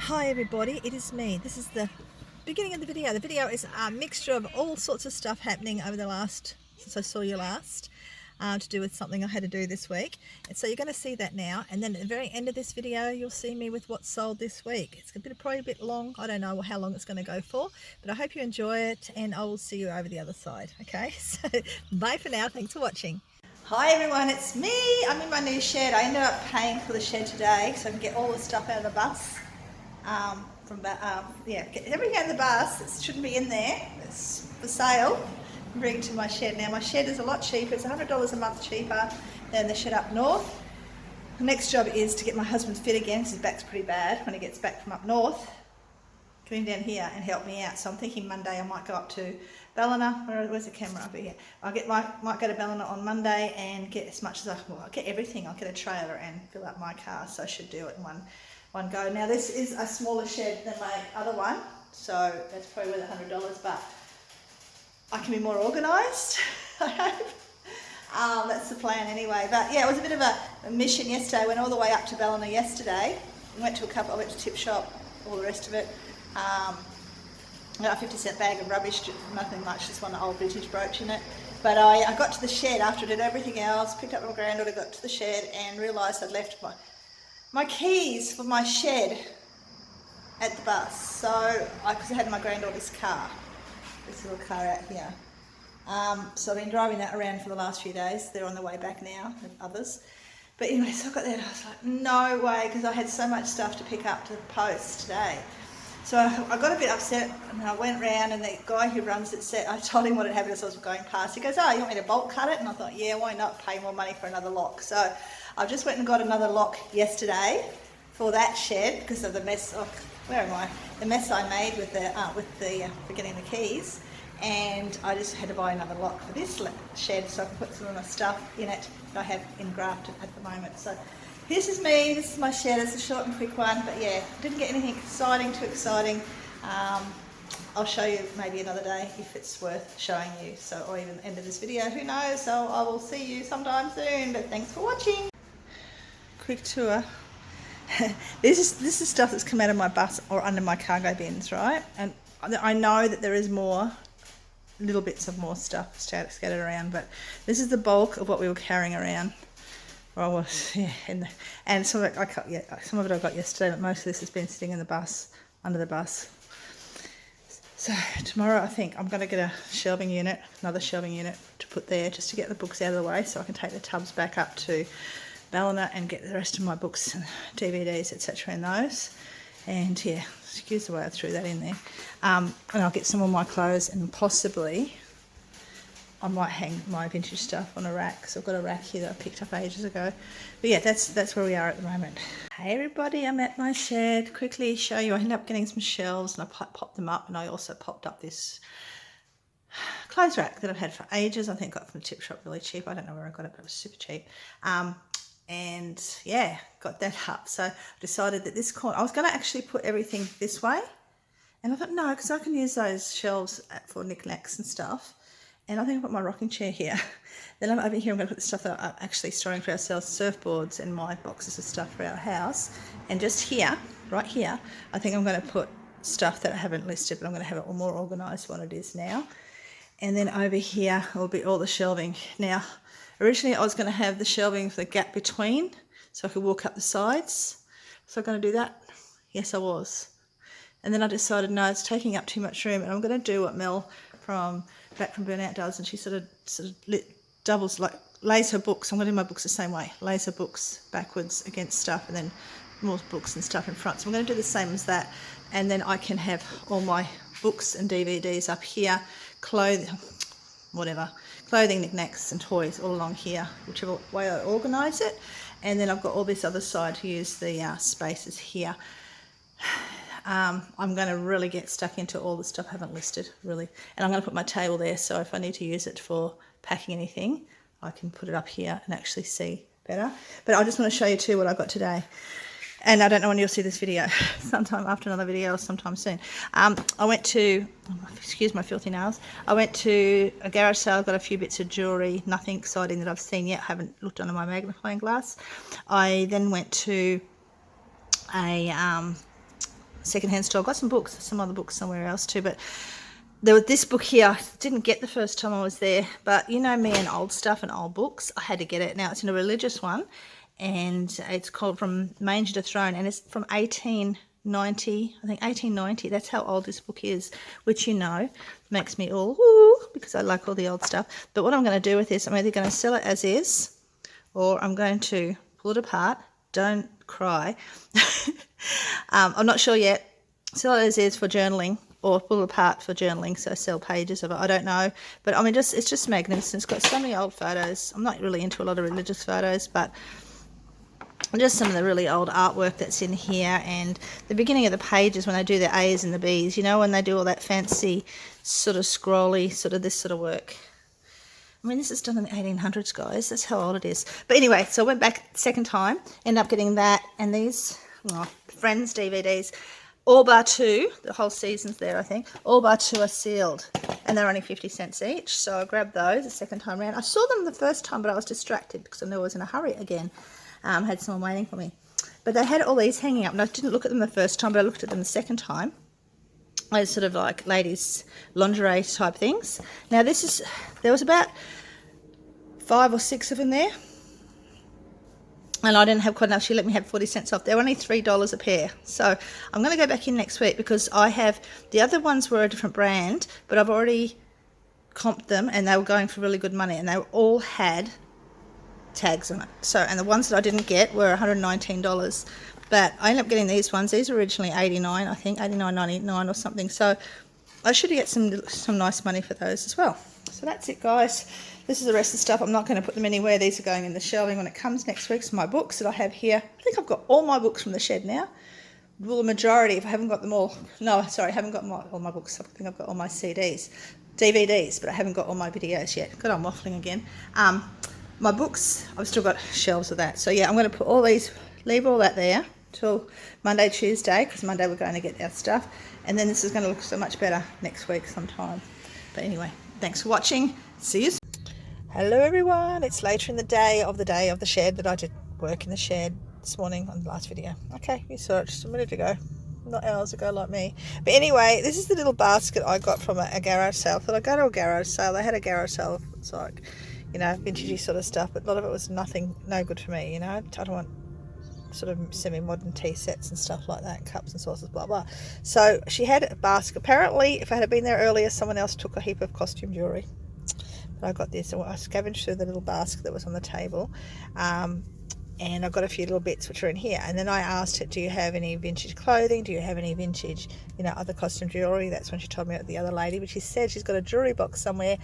Hi everybody, it is me. This is the beginning of the video. The video is a mixture of all sorts of stuff happening over the since I saw you last, to do with something I had to do this week. And so you're going to see that now, and then at the very end of this video you'll see me with what's sold this week. It's probably a bit long. I don't know how long it's going to go for, but I hope you enjoy it, and I will see you over the other side. Okay, so bye for now. Thanks for watching. Hi everyone, it's me. I'm in my new shed. I ended up paying for the shed today so I can get all the stuff out of the bus. Get everything out of the bus that shouldn't be in there. It's for sale. I'm bringing it to my shed now. My shed is a lot cheaper. It's $100 a month cheaper than the shed up north. The next job is to get my husband fit again because his back's pretty bad when he gets back from up north. Come down here and help me out. So I'm thinking Monday I might go up to Ballina. Where's the camera up here? Might go to Ballina on Monday and get as much as I'll get everything. I'll get a trailer and fill up my car. So I should do it in one go. Now this is a smaller shed than my other one, so that's probably worth $100, but I can be more organised. I hope. That's the plan anyway. But yeah, it was a bit of a mission yesterday. I went all the way up to Ballina yesterday. I went to Tip Shop, all the rest of it. I got a 50-cent bag of rubbish, nothing much, just one old vintage brooch in it. But I got to the shed after I did everything else, picked up my granddaughter, got to the shed and realised I'd left my keys for my shed at the bus. So, because I had my granddaughter's car, this little car out here. So I've been driving that around for the last few days. They're on the way back now, and others. But anyway, so I got there and I was like, no way, because I had so much stuff to pick up to the post today. So I got a bit upset and I went round, and the guy who runs it said, I told him what had happened as I was going past. He goes, oh, you want me to bolt cut it? And I thought, yeah, why not pay more money for another lock? So I just went and got another lock yesterday for that shed because of the mess. The mess I made with for getting the keys, and I just had to buy another lock for this shed so I can put some of my stuff in it that I have engrafted at the moment. So this is me. This is my shed. It's a short and quick one, but yeah, didn't get anything too exciting. I'll show you maybe another day if it's worth showing you. So, or even the end of this video, who knows? So I will see you sometime soon. But thanks for watching. Quick tour. This is stuff that's come out of my bus or under my cargo bins, right? And I know that there is little bits of more stuff scattered around, but this is the bulk of what we were carrying around. And some of it I got yesterday, but most of this has been sitting in the bus, under the bus. So tomorrow I think I'm going to get another shelving unit to put there, just to get the books out of the way so I can take the tubs back up to Ballina and get the rest of my books and DVDs, etc. in those. And yeah, excuse the way I threw that in there. And I'll get some of my clothes, and possibly I might hang my vintage stuff on a rack. So I've got a rack here that I picked up ages ago. But yeah, that's where we are at the moment. Hey everybody, I'm at my shed. Quickly show you, I ended up getting some shelves and I popped them up, and I also popped up this clothes rack that I've had for ages. I think I got from the Tip Shop really cheap. I don't know where I got it, but it was super cheap. And yeah, got that up. So I decided that this corner, I was going to actually put everything this way. And I thought, no, because I can use those shelves for knickknacks and stuff. And I think I'll put my rocking chair here. Then I'm over here, I'm going to put the stuff that I'm actually storing for ourselves, surfboards and my boxes of stuff for our house. And just here, right here, I think I'm going to put stuff that I haven't listed, but I'm going to have it all more organised than what it is now. And then over here will be all the shelving. Now, originally I was going to have the shelving for the gap between, so I could walk up the sides. So I'm going to do that? Yes, I was. And then I decided, no, it's taking up too much room, and I'm going to do what Mel back from Burnout does, and she sort of lays her books. I'm going to do my books the same way, lays her books backwards against stuff, and then more books and stuff in front. So I'm going to do the same as that, and then I can have all my books and DVDs up here, clothing, knickknacks and toys all along here, whichever way I organise it. And then I've got all this other side to use the spaces here. I'm going to really get stuck into all the stuff I haven't listed, really. And I'm going to put my table there, so if I need to use it for packing anything, I can put it up here and actually see better. But I just want to show you too what I got today. And I don't know when you'll see this video, sometime after another video or sometime soon. I went to, excuse my filthy nails, I went to a garage sale, got a few bits of jewellery, nothing exciting that I've seen yet, haven't looked under my magnifying glass. I then went to a secondhand store. I've got some books, some other books somewhere else too, but there was this book here. I didn't get the first time I was there, but you know me and old stuff and old books. I had to get it. Now it's in a religious one, and it's called From Manger to Throne, and it's from 1890, I think 1890. That's how old this book is, which, you know, makes me all woo, because I like all the old stuff. But what I'm going to do with this, I'm either going to sell it as is, or I'm going to pull it apart. Don't cry. I'm not sure yet. Sell it as is for journaling, or pull it apart for journaling, so sell pages of it. I don't know, but I mean, it's just magnificent. It's got so many old photos. I'm not really into a lot of religious photos, but just some of the really old artwork that's in here. And the beginning of the pages, when they do the A's and the B's, you know, when they do all that fancy sort of scrolly sort of this sort of work. I mean, this is done in the 1800s, guys. That's how old it is. But anyway, so I went back second time, ended up getting that and these Friends DVDs. All bar two, the whole season's there, I think. All bar two are sealed, and they're only 50 cents each. So I grabbed those the second time around. I saw them the first time, but I was distracted because I knew I was in a hurry again. Had someone waiting for me. But they had all these hanging up, and I didn't look at them the first time, but I looked at them the second time. Those sort of like ladies' lingerie type things. Now there was about 5 or 6 of them there. And I didn't have quite enough. She let me have 40 cents off. They're only $3 a pair. So I'm going to go back in next week because I have, the other ones were a different brand, but I've already comped them and they were going for really good money, and they all had tags on it. So, and the ones that I didn't get were $119. But I ended up getting these ones. These were originally $89, I think, $89.99 or something. So I should get some nice money for those as well. So that's it, guys. This is the rest of the stuff. I'm not going to put them anywhere. These are going in the shelving when it comes next week. So my books that I have here, I think I've got all my books from the shed now. Well, the majority, if I haven't got them all. No, sorry, I haven't got all my books. I think I've got all my CDs, DVDs, but I haven't got all my videos yet. God, I'm waffling again. My books, I've still got shelves of that. So yeah, I'm going to put all these, leave all that there till Monday, Tuesday, because Monday we're going to get our stuff. And then this is going to look so much better next week sometime. But anyway, thanks for watching. See you soon. Hello everyone, it's later in the day of the shed that I did work in the shed this morning on the last video. Okay, you saw it just a minute ago, not hours ago like me. But anyway, this is the little basket I got from a garage sale. I thought I'd go to a garage sale. They had a garage sale. It's like, you know, vintagey sort of stuff, but a lot of it was no good for me, you know. I don't want sort of semi-modern tea sets and stuff like that, cups and saucers, blah blah. So she had a basket. Apparently, if I had been there earlier, someone else took a heap of costume jewellery. But I got this, so I scavenged through the little basket that was on the table, and I got a few little bits which are in here. And then I asked her, do you have any vintage clothing? Do you have any vintage, you know, other costume jewellery? That's when she told me about the other lady, but she said she's got a jewellery box somewhere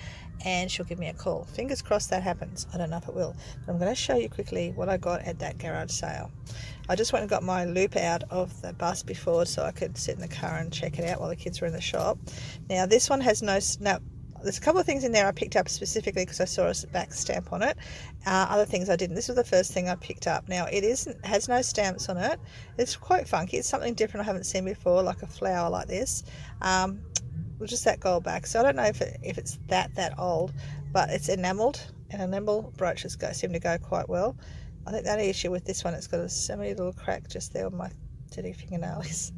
and she'll give me a call. Fingers crossed that happens. I don't know if it will, but I'm going to show you quickly what I got at that garage sale. I just went and got my loop out of the bus before so I could sit in the car and check it out while the kids were in the shop. Now this one has no snap. There's a couple of things in there I picked up specifically because I saw a back stamp on it. Other things I didn't. This was the first thing I picked up. Now it has no stamps on it. It's quite funky. It's something different I haven't seen before, like a flower like this. With just that gold back. So I don't know if it's that old, but it's enamelled, and enamel brooches seem to go quite well. I think the only issue with this one, it's got a semi little crack just there on my titty fingernails.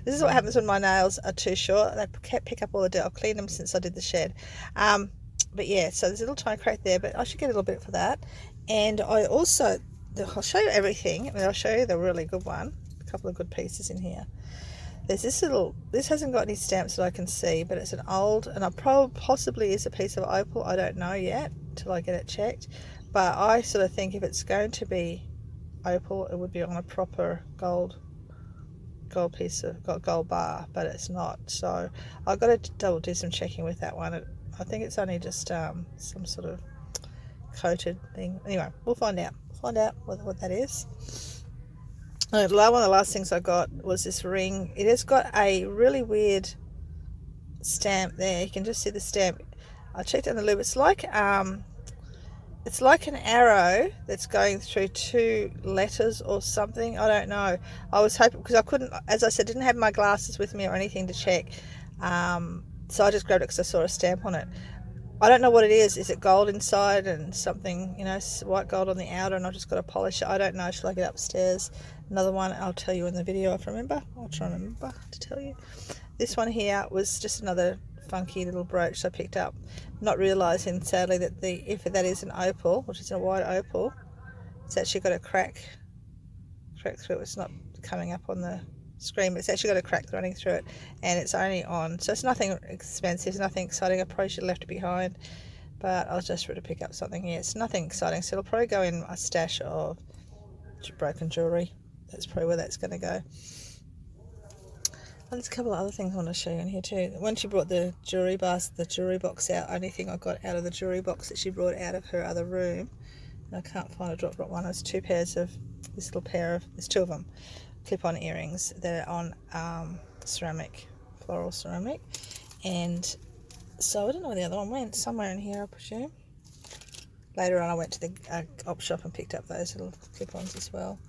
This is what happens when my nails are too short. They pick up all the dirt. I've cleaned them since I did the shed. But yeah, so there's a little tiny crack there, but I should get a little bit for that. And I also, I'll show you everything. I mean, I'll show you the really good one. A couple of good pieces in here. There's this hasn't got any stamps that I can see, but it's an old, and it possibly is a piece of opal. I don't know yet till I get it checked. But I sort of think if it's going to be opal, it would be on a proper gold piece of gold bar, but it's not. So I've got to do some checking with that one. I think it's only just some sort of coated thing. Anyway, we'll find out what that is. One of the last things I got was this ring. It has got a really weird stamp there. You can just see the stamp. I checked on the loop. It's like an arrow that's going through 2 letters or something. I don't know. I was hoping, because I couldn't, as I said, didn't have my glasses with me or anything to check. So I just grabbed it because I saw a stamp on it. I don't know what it is. Is it gold inside and something, you know, white gold on the outer, and I've just got to polish it? I don't know. Shall I get upstairs? Another one, I'll tell you in the video if I remember. I'll try and remember to tell you. This one here was just another funky little brooch I picked up, not realising sadly that if that is an opal, which is a white opal, it's actually got a crack through it. It's not coming up on the screen, but it's actually got a crack running through it, and it's only on, so it's nothing expensive, nothing exciting. I probably should have left it behind, but I was just ready to pick up something here. It's nothing exciting, so it'll probably go in my stash of broken jewellery. That's probably where that's going to go. There's a couple of other things I want to show you in here too. When she brought the jewellery box out, only thing I got out of the jewellery box that she brought out of her other room, and I can't find a drop one, there's two of them, clip-on earrings that are on ceramic, floral ceramic, and so I don't know where the other one went, somewhere in here I presume. Later on I went to the op shop and picked up those little clip-ons as well.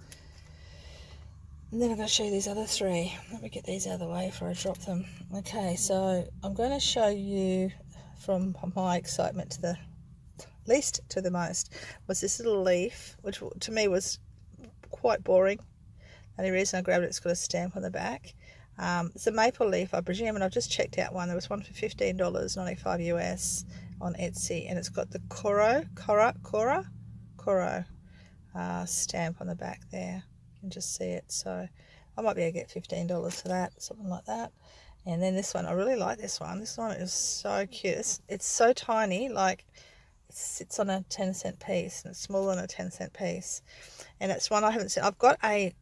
And then I'm going to show you these other three. Let me get these out of the way before I drop them. Okay, so I'm going to show you, from my excitement to the least to the most, was this little leaf, which to me was quite boring. The only reason I grabbed it, it's got a stamp on the back. It's a maple leaf, I presume, and I've just checked out one. There was one for $15.95 US on Etsy, and it's got the Coro stamp on the back there. You can just see it, so I might be able to get $15 for that, something like that. And then this one, I really like this one. This one is so cute. It's so tiny, like it sits on a 10-cent piece, and it's smaller than a 10-cent piece. And it's one I haven't seen. I've got a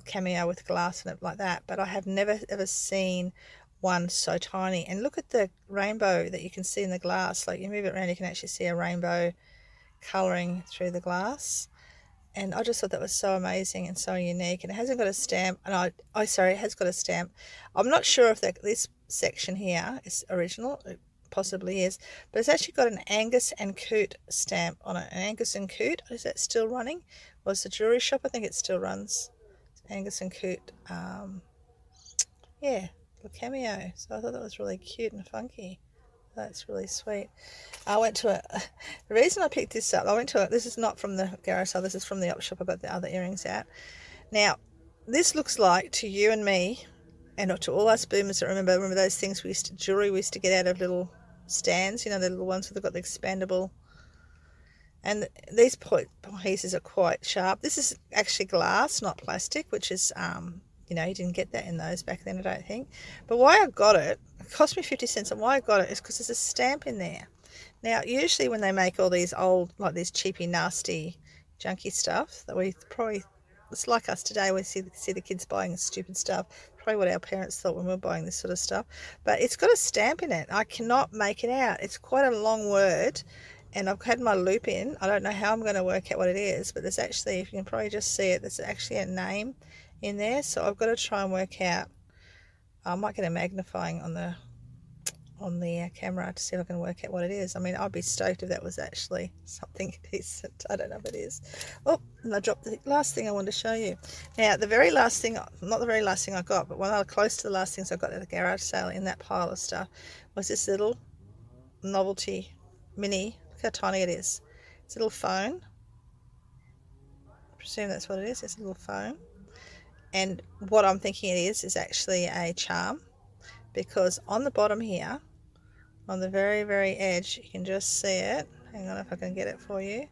cameo with glass in it like that, but I have never ever seen one so tiny. And look at the rainbow that you can see in the glass. Like you move it around, you can actually see a rainbow colouring through the glass. And I just thought that was so amazing and so unique. And it hasn't got a stamp. And it has got a stamp. I'm not sure if this section here is original. It possibly is. But it's actually got an Angus and Coote stamp on it. An Angus and Coote, is that still running? Was the jewellery shop? I think it still runs. Angus and Coote. Yeah, little cameo. So I thought that was really cute and funky. That's really sweet. I went to the reason I picked this up, this is not from the garage sale, this is from the op shop. I got the other earrings out. Now, this looks like, to you and me, and to all us boomers that remember those things jewellery we used to get out of little stands, you know, the little ones that got the expandable. And these pieces are quite sharp. This is actually glass, not plastic, which is, you know, you didn't get that in those back then, I don't think. But why I got it cost me 50 cents, and why I got it is because there's a stamp in there. Now, usually when they make all these old, like these cheapy, nasty, junky stuff, that we probably, it's like us today, we see the kids buying stupid stuff, probably what our parents thought when we were buying this sort of stuff. But it's got a stamp in it. I cannot make it out. It's quite a long word, and I've had my loop in. I don't know how I'm going to work out what it is, but there's actually, if you can probably just see it, there's actually a name in there. So I've got to try and work out. I might get a magnifying on the camera to see if I can work out what it is. I mean, I'd be stoked if that was actually something decent. I don't know if it is. Oh, and I dropped the last thing I wanted to show you. Now, the very last thing, not the very last thing I got, but one of the close to the last things I got at the garage sale in that pile of stuff was this little novelty mini. Look how tiny it is. It's a little phone. I presume that's what it is. It's a little phone. And what I'm thinking it is actually a charm, because on the bottom here, on the very, very edge, you can just see it. Hang on if I can get it for you.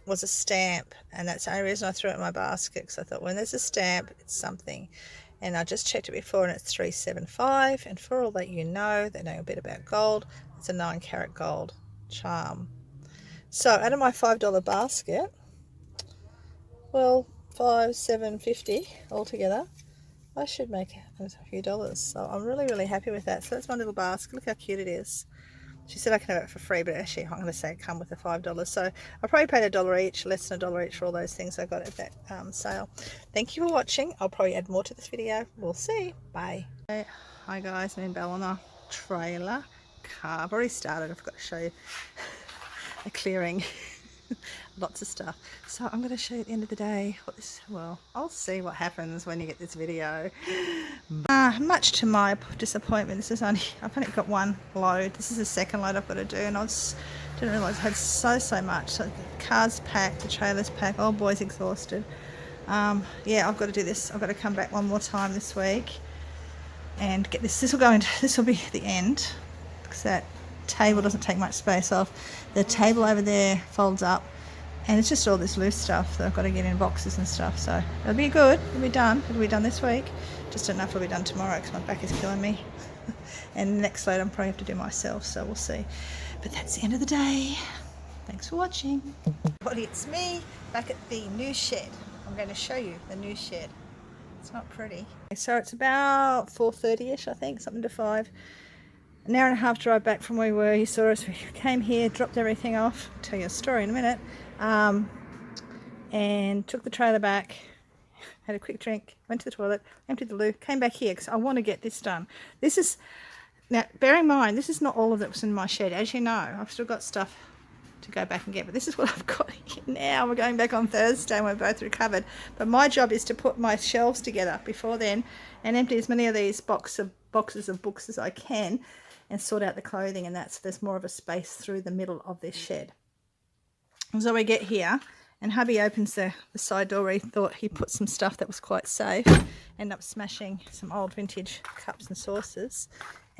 Was a stamp, and that's the only reason I threw it in my basket, because I thought when there's a stamp, it's something. And I just checked it before, and it's $3.75. And for all that you know, they know a bit about gold. It's a 9-carat gold charm. So out of my $5 basket, well, $7.50 altogether, I should make a few dollars. So I'm really, really happy with that. So that's my little basket. Look how cute it is. She said I can have it for free, but actually I'm going to say it come with the $5. So I probably paid $1 each, less than $1 each for all those things I got at that sale. Thank you for watching. I'll probably add more to this video. We'll see. Bye. Hi guys, I'm in Ballina trailer car. I've already started. I forgot to show you a clearing. Lots of stuff. So I'm going to show you at the end of the day what this, well, I'll see what happens when you get this video. Much to my disappointment, I've only got one load. This is the second load I've got to do, and didn't realise I had so much. So the car's packed, the trailer's packed, old boy's exhausted. Yeah, I've got to do this. I've got to come back one more time this week and get this. This will be the end, because that table doesn't take much space off. The table over there folds up, and it's just all this loose stuff that I've got to get in boxes and stuff. So it'll be good. It'll be done. It'll be done this week. Just don't know if it'll be done tomorrow because my back is killing me. And the next load I'm probably have to do myself, so we'll see. But that's the end of the day. Thanks for watching. Well, it's me back at the new shed. I'm going to show you the new shed. It's not pretty. So it's about 4:30ish, I think, something to 5. An hour and a half drive back from where we were. You saw us. We came here, dropped everything off. I'll tell you a story in a minute. And took the trailer back. Had a quick drink. Went to the toilet. Emptied the loo. Came back here because I want to get this done. This is, now bear in mind, this is not all of it was in my shed. As you know, I've still got stuff to go back and get, but this is what I've got here now. We're going back on Thursday and we're both recovered, but my job is to put my shelves together before then and empty as many of these boxes of books as I can and sort out the clothing, and that's, there's more of a space through the middle of this shed. And so we get here and hubby opens the side door where he thought he put some stuff that was quite safe, ended up smashing some old vintage cups and saucers.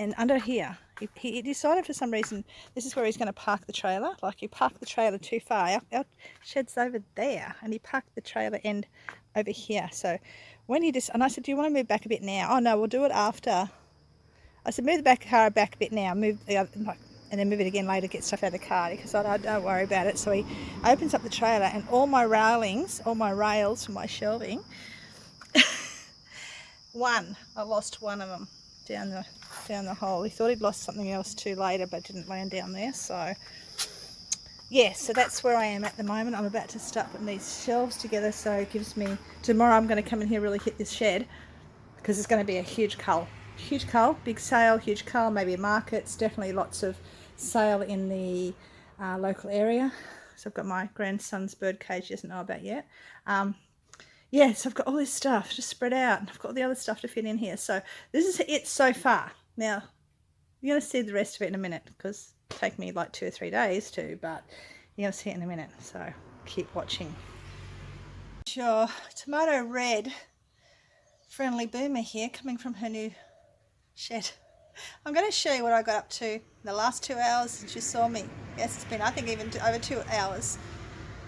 And under here, he decided for some reason this is where he's going to park the trailer. Like, he parked the trailer too far. Our shed's over there, and he parked the trailer end over here. So when he and I said, do you want to move back a bit now? Oh no, we'll do it after. I said, move the car back a bit now, move the other, and then move it again later, get stuff out of the car. Because I don't worry about it. So he opens up the trailer, and all my railings, all my rails for my shelving, I lost one of them down the hole. He thought he'd lost something else too later, but didn't land down there. So yeah, so that's where I am at the moment. I'm about to start putting these shelves together, so it gives me, tomorrow I'm going to come in here, really hit this shed, because it's going to be a huge cull, big sale, huge cull, maybe a market. It's definitely lots of sale in the local area. So I've got my grandson's bird cage he doesn't know about yet. Yeah, so I've got all this stuff just spread out, and I've got all the other stuff to fit in here. So this is it so far. Now, you're going to see the rest of it in a minute, because it'll take me like 2 or 3 days to, but you're going to see it in a minute. So keep watching. Sure, Tomato Red, friendly boomer here, coming from her new shed. I'm going to show you what I got up to the last 2 hours since you saw me. Yes, it's been, I think, even over 2 hours.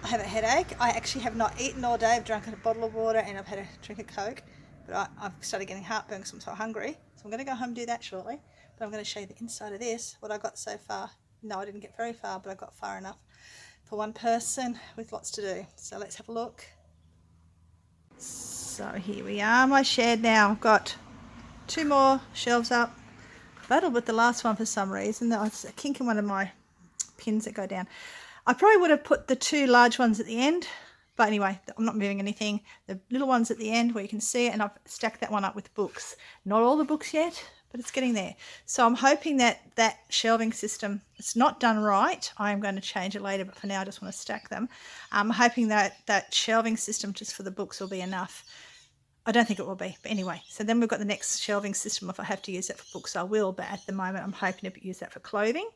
I have a headache. I actually have not eaten all day. I've drunk a bottle of water and I've had a drink of Coke. But I've started getting heartburn because I'm so hungry. So I'm going to go home and do that shortly. But I'm going to show you the inside of this, what I got so far. No, I didn't get very far, but I got far enough for one person with lots to do. So let's have a look. So here we are, my shed now. I've got 2 more shelves up. I battled with the last one for some reason. There was a kink in one of my pins that go down. I probably would have put the 2 large ones at the end, but anyway, I'm not moving anything. The little ones at the end where you can see it, and I've stacked that one up with books. Not all the books yet, but it's getting there. So I'm hoping that that shelving system, it's not done right. I am going to change it later, but for now I just want to stack them. I'm hoping that that shelving system just for the books will be enough. I don't think it will be, but anyway. So then we've got the next shelving system. If I have to use that for books, I will, but at the moment I'm hoping to use that for clothing.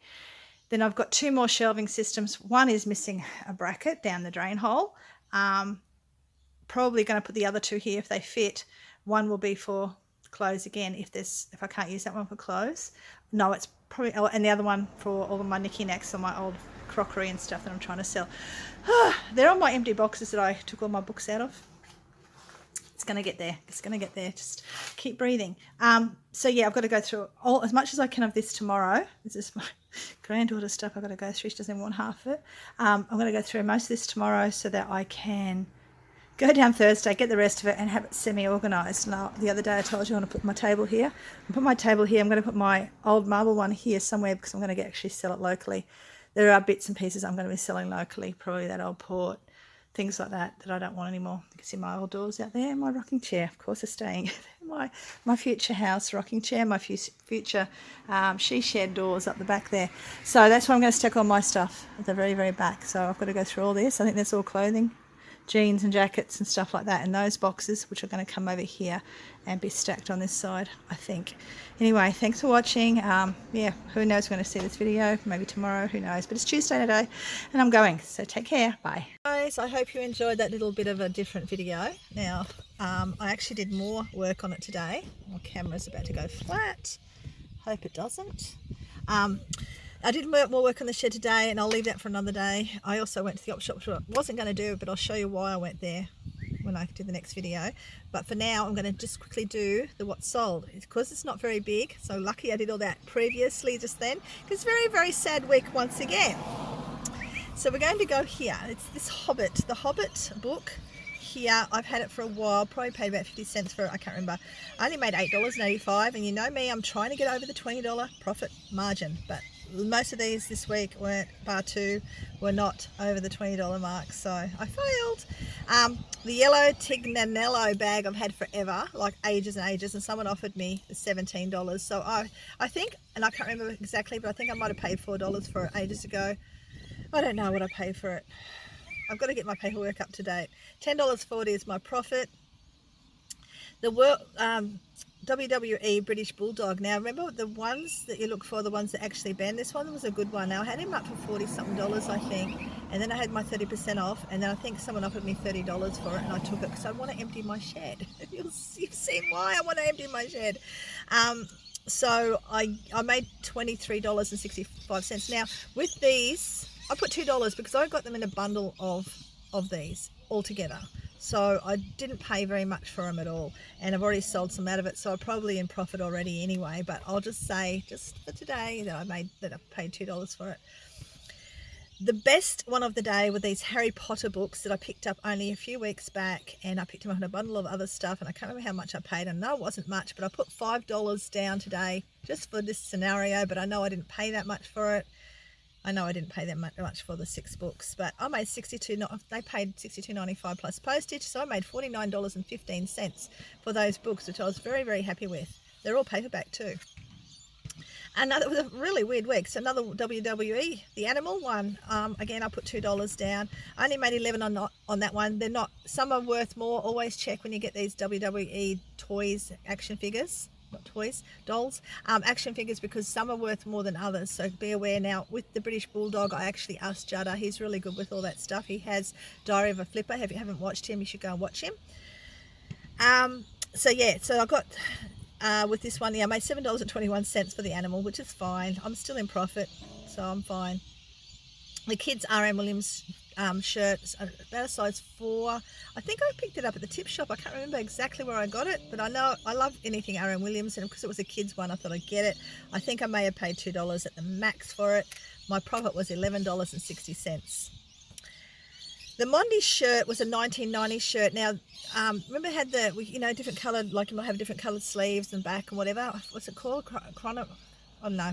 Then I've got 2 more shelving systems. One is missing a bracket down the drain hole. Probably going to put the other 2 here if they fit. One will be for clothes again if I can't use that one for clothes. No, it's probably, and the other one for all of my knickknacks or my old crockery and stuff that I'm trying to sell. They're all my empty boxes that I took all my books out of. It's going to get there. It's going to get there. Just keep breathing. So yeah, I've got to go through as much as I can of this tomorrow. This is my granddaughter's stuff I've got to go through. She doesn't even want half of it. I'm going to go through most of this tomorrow so that I can go down Thursday, get the rest of it, and have it semi-organised. Now, the other day I told you I want to put my table here. I'm going to put my old marble one here somewhere because I'm going to actually sell it locally. There are bits and pieces I'm going to be selling locally, probably that old port, things like that I don't want anymore. You can see my old doors out there, my rocking chair, of course, are staying. my future house rocking chair, my future she shed doors up the back there. So that's where I'm going to stack all my stuff at the very, very back. So I've got to go through all this. I think that's all clothing, jeans and jackets and stuff like that, and those boxes which are going to come over here and be stacked on this side, I think. Anyway, thanks for watching. Yeah, who knows, we're going to see this video maybe tomorrow, who knows, but it's Tuesday today and I'm going, so take care, bye guys. I hope you enjoyed that little bit of a different video. Now I actually did more work on it today. My camera's about to go flat, hope it doesn't. I did more work on the shed today, and I'll leave that for another day. I also went to the op shop, which I wasn't going to do, but I'll show you why I went there when I do the next video. But for now, I'm going to just quickly do the what's sold. Because it's not very big, so lucky I did all that previously just then. Because very, very sad week once again. So we're going to go here. It's this Hobbit, the Hobbit book. Here, I've had it for a while, probably paid about 50 cents for it, I can't remember. I only made $8.85, and you know me, I'm trying to get over the $20 profit margin, but most of these this week weren't, bar two, were not over the $20 mark, so I failed. The yellow Tignanello bag I've had forever, like ages and ages, and someone offered me $17. So I think, and I can't remember exactly, but I think I might have paid $4 for it ages ago. I don't know what I paid for it. I've got to get my paperwork up to date. $10.40 is my profit. The WWE British Bulldog. Now remember the ones that you look for, the ones that actually bend. This one was a good one. Now I had him up for $40-something, I think, and then I had my 30% off, and then I think someone offered me $30 for it, and I took it because I want to empty my shed. You've seen why I want to empty my shed. So I made $23.65. Now with these, I put $2 because I got them in a bundle of these all together. So I didn't pay very much for them at all, and I've already sold some out of it, so I'm probably in profit already anyway. But I'll just say, just for today, that I paid $2 for it. The best one of the day were these Harry Potter books that I picked up only a few weeks back, and I picked them up in a bundle of other stuff, and I can't remember how much I paid. I know it wasn't much, but I put $5 down today just for this scenario, but I know I didn't pay that much for it. I know I didn't pay that much for the 6 books, but I made they paid $62.95 plus postage, so I made $49.15 for those books, which I was very, very happy with. They're all paperback too. And it was a really weird week. So another WWE, the animal one, again, I put $2 down. I only made $11 on that one. They're not, some are worth more. Always check when you get these WWE toys, action figures. Not toys, dolls, action figures, because some are worth more than others, so be aware. Now with the British Bulldog, I actually asked Judder, he's really good with all that stuff. He has Diary of a Flipper. If you haven't watched him, you should go and watch him. So yeah, so I got with this one, yeah, I made $7.21 for the animal, which is fine. I'm still in profit, so I'm fine. The kids RM Williams shirts, about a size 4. I think I picked it up at the tip shop. I can't remember exactly where I got it, but I know I love anything RM Williams, and because it was a kids one, I thought I'd get it. I think I may have paid $2 at the max for it. My profit was $11.60. The Mondi shirt was a 1990 shirt. Now, remember it had the, you know, different coloured, like you might have different coloured sleeves and back and whatever. What's it called? Chrono? Oh no.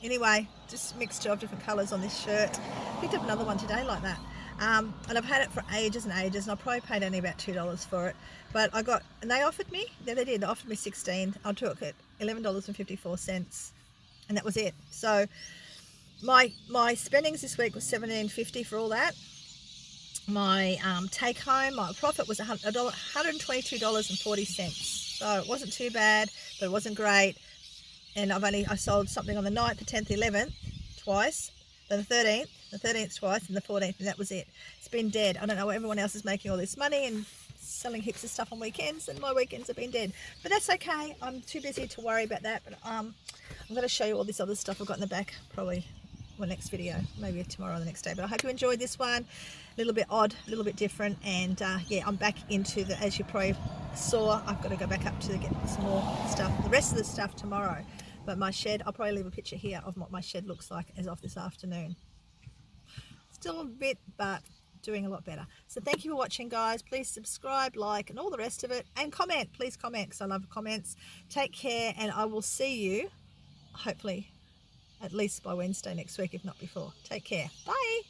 Anyway, just mixture of different colours on this shirt. Picked up another one today like that. And I've had it for ages and ages, and I probably paid only about $2 for it. But I got, and they offered me, yeah they did, they offered me 16. I took it, $11.54, and that was it. So my spendings this week was $17.50 for all that. My take home, my profit was $122.40. So it wasn't too bad, but it wasn't great. And I sold something on the 9th, the 10th, the 11th twice, then the 13th twice, and the 14th, and that was it. It's been dead. I don't know why everyone else is making all this money and selling heaps of stuff on weekends, and my weekends have been dead. But that's okay. I'm too busy to worry about that. But I'm going to show you all this other stuff I've got in the back, probably my next video, maybe tomorrow or the next day. But I hope you enjoyed this one. A little bit odd, a little bit different, and yeah, I'm back into the, as you probably saw, I've got to go back up to get some more stuff, the rest of the stuff tomorrow. But my shed, I'll probably leave a picture here of what my shed looks like as of this afternoon. Still a bit, but doing a lot better. So thank you for watching, guys. Please subscribe, like, and all the rest of it, and comment. Please comment, because I love comments. Take care, and I will see you hopefully at least by Wednesday next week, if not before. Take care. Bye.